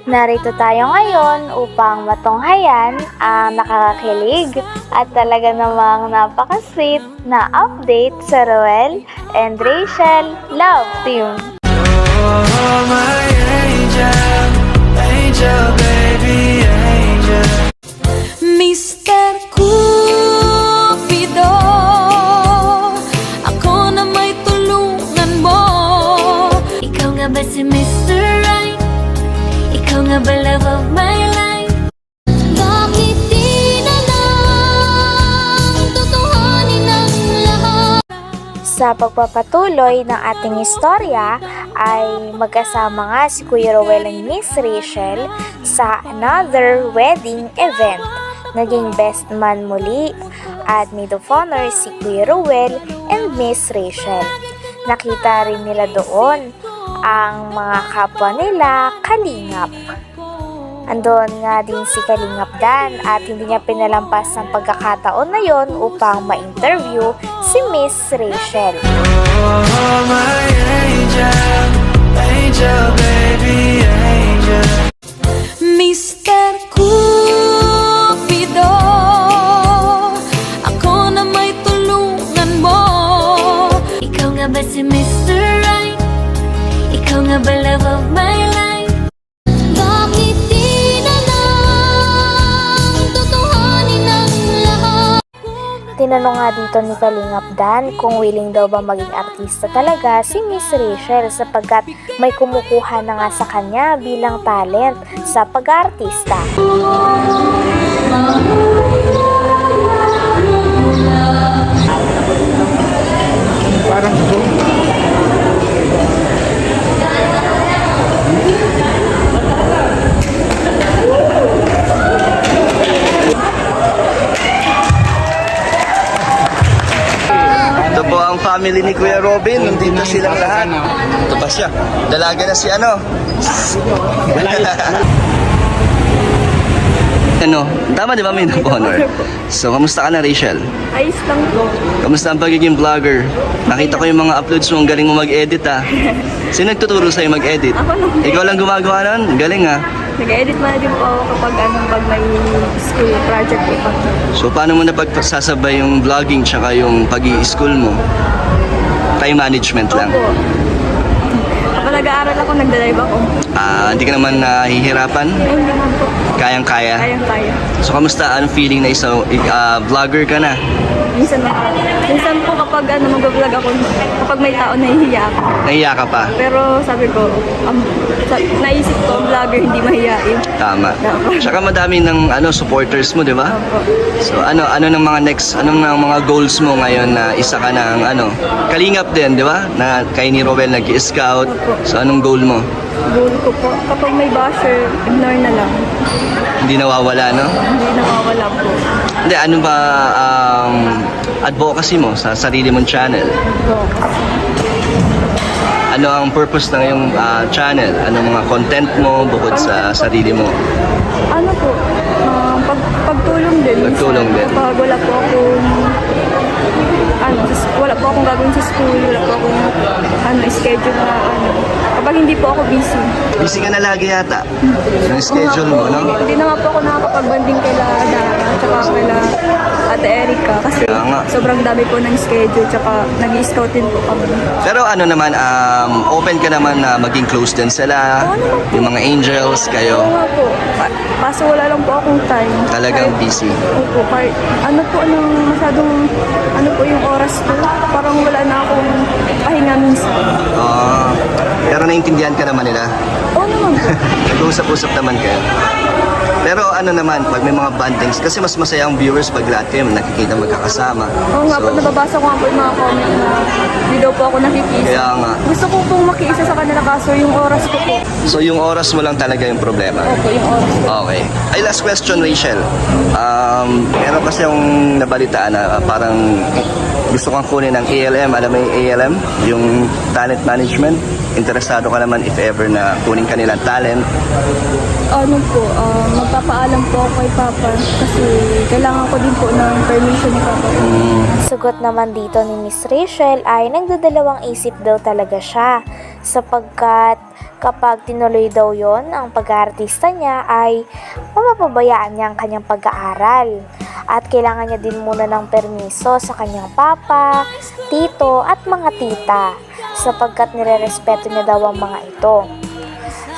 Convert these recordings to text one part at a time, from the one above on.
Narito tayo ngayon upang matunghayan ang nakakakilig at talaga namang napaka-sweet na update sa Roel and Rachel Love Team. Oh, my angel, angel, baby, angel. Mr. Cupido, ako na may tulungan mo. Ikaw nga ba si Mr. Right? Ikaw nga ba love of my life? Bakit di na lang tutuhanin ang lahat? Sa pagpapatuloy ng ating istorya ay magkasama nga si Kuya Roel and Miss Rachel sa another wedding event. Naging best man muli at maid of honor si Kuya Roel and Miss Rachel. Nakita rin nila doon ang mga kapwa nila Kalingap. Andon nga din si Kalingap Dan at hindi niya pinalampas ang pagkakataon na yon upang ma-interview si Miss Rachel. Oh, my angel, angel, baby, angel. Mr. Cupido, ako na may tulungan mo. Ikaw nga ba si Mr. Right? Ikaw nga ba love of my life? Bakit di na lang tutuhanin ang lahat? Tinanong nga dito ni Kalingap Dan kung willing daw ba maging artista talaga si Miss Rachel sapagkat may kumukuha na nga sa kanya bilang talent sa pag-aartista. Ito po ang family ni Kuya Robin. Nandito silang lahat. Ito pa siya. Dalaga na si ano. Ano, tama di ba may honor? So, kamusta ka na, Rachel? Ayos lang po. Kamusta ang pagiging vlogger? Nakita ko yung mga uploads mo, ang galing mo mag-edit ah. Sino nagtuturo sa'yo mag-edit? Ako lang. Ikaw lang gumagawa nun? Galing ah. Nag-edit na din po ako pag may school project po pa. So, paano mo na pagsasabay yung vlogging tsaka yung pag-i-school mo? Time management lang. Opo. Kapag nag-aaral ako, nagda-live ako. Hindi ka naman nahihirapan? Ay, hindi naman po. Kayang-kaya? Kayang-kaya. So, kamusta? Anong feeling na isang vlogger ka na? Minsan po kapag mag-vlog ako, kapag may tao, nahihiya ako. Nahiya ka pa? Pero sabi ko, naisip ko, ang vlogger hindi mahiyain. Tama. Tama. Tsaka madami ng supporters mo, di ba? Opo. So, ano ng mga next, anong ng mga goals mo ngayon na isa ka ng Kalingap din, di ba? Na kay ni Roel nag-scout. So, anong goal mo? Goal ko po, kapag may basher, ignore na lang. Hindi nawawala, no? Hindi nawawala po. Hindi, ano ba advocacy mo sa sarili mong channel? Opo. Ano ang purpose ng iyong channel? Anong mga content mo bukod sa sarili mo? Ano po, pagtulong din. Pagtulong din. Kapag wala po akong gagawin sa school, wala po akong schedule na kapag hindi po ako busy. Busy ka na lagi yata. Yung schedule mo, no? Hindi na nga po ako nakakapag-banding kay Dara tsaka kay Ate Erica kasi Kaya nga. sobrang dami po ng schedule tsaka nag-i-scout din po kami. Pero ano naman, open ka naman na maging close din sila, yung mga angels, Oo kayo, nga po. Kaso wala lang po akong time. talagang Kahit- busy. Opo, kahit masyadong yung oras ko. Parang wala na akong pahinga minsan. Pero naintindihan ka naman nila. Oo naman po. Nag-uusap-usap naman kayo. Pero ano naman, pag may mga bandings, kasi mas masaya ang viewers pag lahat kayo nakikita magkakasama. Oo nga po, nababasa ko nga po yung mga comment na hindi daw po ako nakikisa. Kaya nga. Gusto ko pong makiisa sa kanila kaso yung oras ko po. So yung oras mo lang talaga yung problema. Opo, yung oras ko. Okay. Ay, last question, Rachel. Meron kasi yung nabalitaan na parang gusto kang kunin ng ALM. Alam mo yung ALM? Yung talent management. Interesado ka naman if ever na kunin ka nilang talent. Magpapaalam po ako kay Papa kasi kailangan ko din po ng permission ni Papa. Sugot naman dito ni Miss Rachel ay nagdadalawang isip daw talaga siya sapagkat kapag tinuloy daw yon ang pag-aartista niya ay mapapabayaan niya ang kanyang pag-aaral at kailangan niya din muna ng permiso sa kanyang papa, tito at mga tita sapagkat nirerespeto niya daw ang mga ito.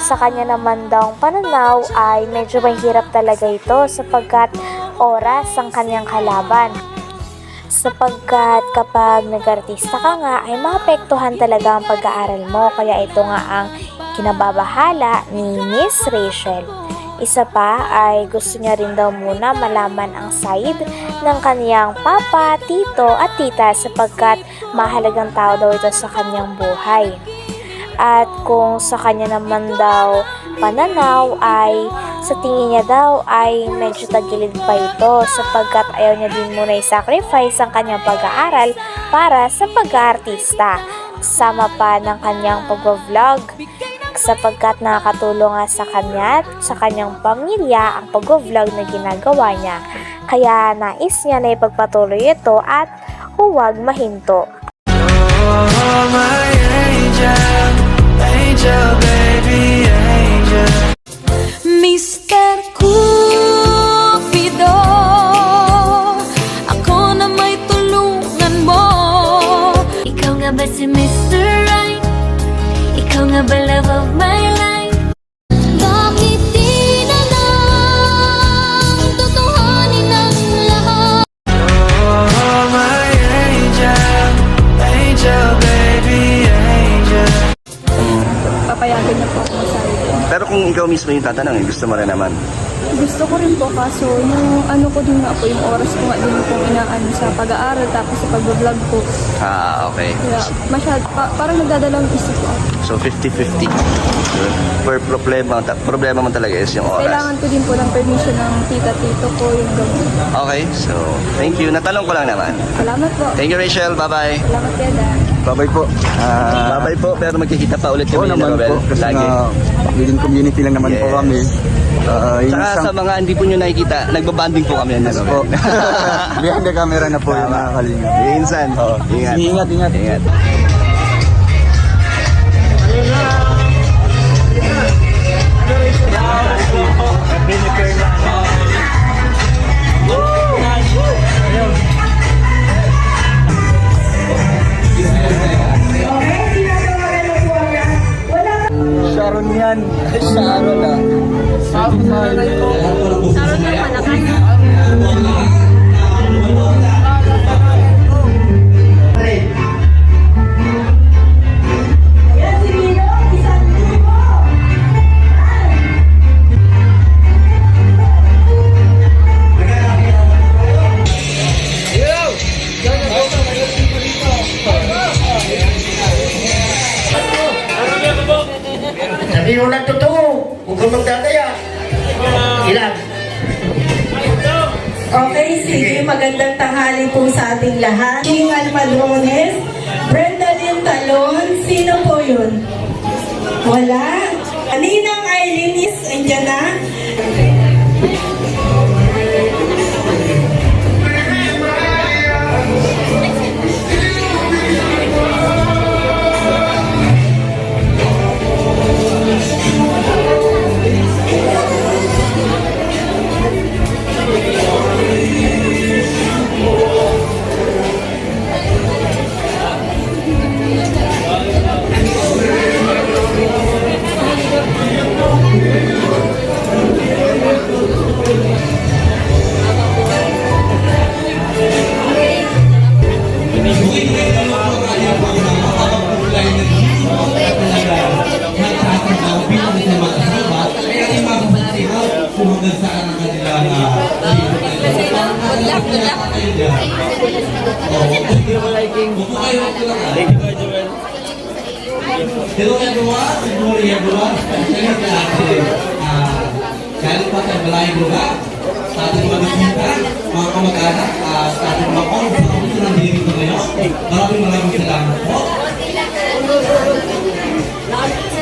Sa kanya naman daw pananaw ay medyo mahirap talaga ito sapagkat oras ang kanyang kalaban. Sapagkat kapag nag-artista ka nga ay maapektuhan talaga ang pag-aaral mo, kaya ito nga ang kinababahala ni Miss Rachel. Isa pa ay gusto niya rin daw muna malaman ang side ng kaniyang papa, tito at tita sapagkat mahalagang tao daw ito sa kanyang buhay. At kung sa kanya naman daw pananaw ay sa tingin niya daw ay medyo tagilid pa ito sapagkat ayaw niya din muna i-sacrifice ang kanyang pag-aaral para sa pag-aartista. Sama pa ng kanyang pag-vlog sapagkat nakakatulong nga sa kanya at sa kanyang pamilya ang pag-vlog na ginagawa niya. Kaya nais niya na ipagpatuloy ito at huwag mahinto. Oh, my angel, angel, baby, angel. Mr. Cupido, ako na may tulungan mo. Ikaw nga ba si Mr. Right? Ikaw nga ba love of my life? Bakit di na lang tutuhanin ang lahat? Oh, my angel, angel, baby, angel. Papayagan niya po ako masabi. Pero kung ikaw mismo yung tatanungin, gusto mo rin naman. Gusto ko rin po kaso yung ano ko din nga po yung oras ko nga din po inaano sa pag-aaral tapos sa pag-vlog ko. Okay. Kaya parang nagdadalawang isip ko. So 50-50. Per problema mo talaga is yung oras. Kailangan ko din po ng permission ng tita-tito ko yung gawin. Okay, so thank you. Natanong ko lang naman. Salamat po. Thank you, Rachel. Bye-bye. Salamat kaya dad. Bye-bye po. Bye-bye po, pero magkikita pa ulit Oo kami ni naman Robel. po. Kasi Lagi. nga, within community lang naman po Yes. kami. Yung Tsaka isang sa mga hindi po nyo nakikita, nagbabanding po kami ni po. Robel. Behind the camera na po yung Tama. mga kalinga. Minsan. Ingat. Ingat. Ingat. Sharon yan. Sharon ah. Sabi mo lang totoo, huwag kang magdadaya. Ilan? Okay, sige. Magandang tanghali po sa ating lahat. King Almadrones, Brenda Lynn Talon, sino po yun? Wala. Ninang Aileen is andyan na. Hello everyone, good morning everyone. Galing po tayo malayong lugar sa ating mga bisita, mga kamag-anak, sa ating mga kong sa kami ng dito ngayon. Maraming salamat po. Sa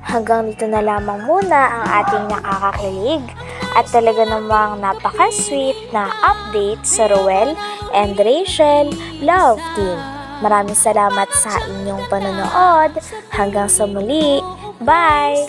Hanggang dito na lamang muna ang ating nakakakilig at talaga namang napaka-sweet na update sa Roel and Rachel Love Team. Maraming salamat sa inyong panonood. Hanggang sa muli. Bye!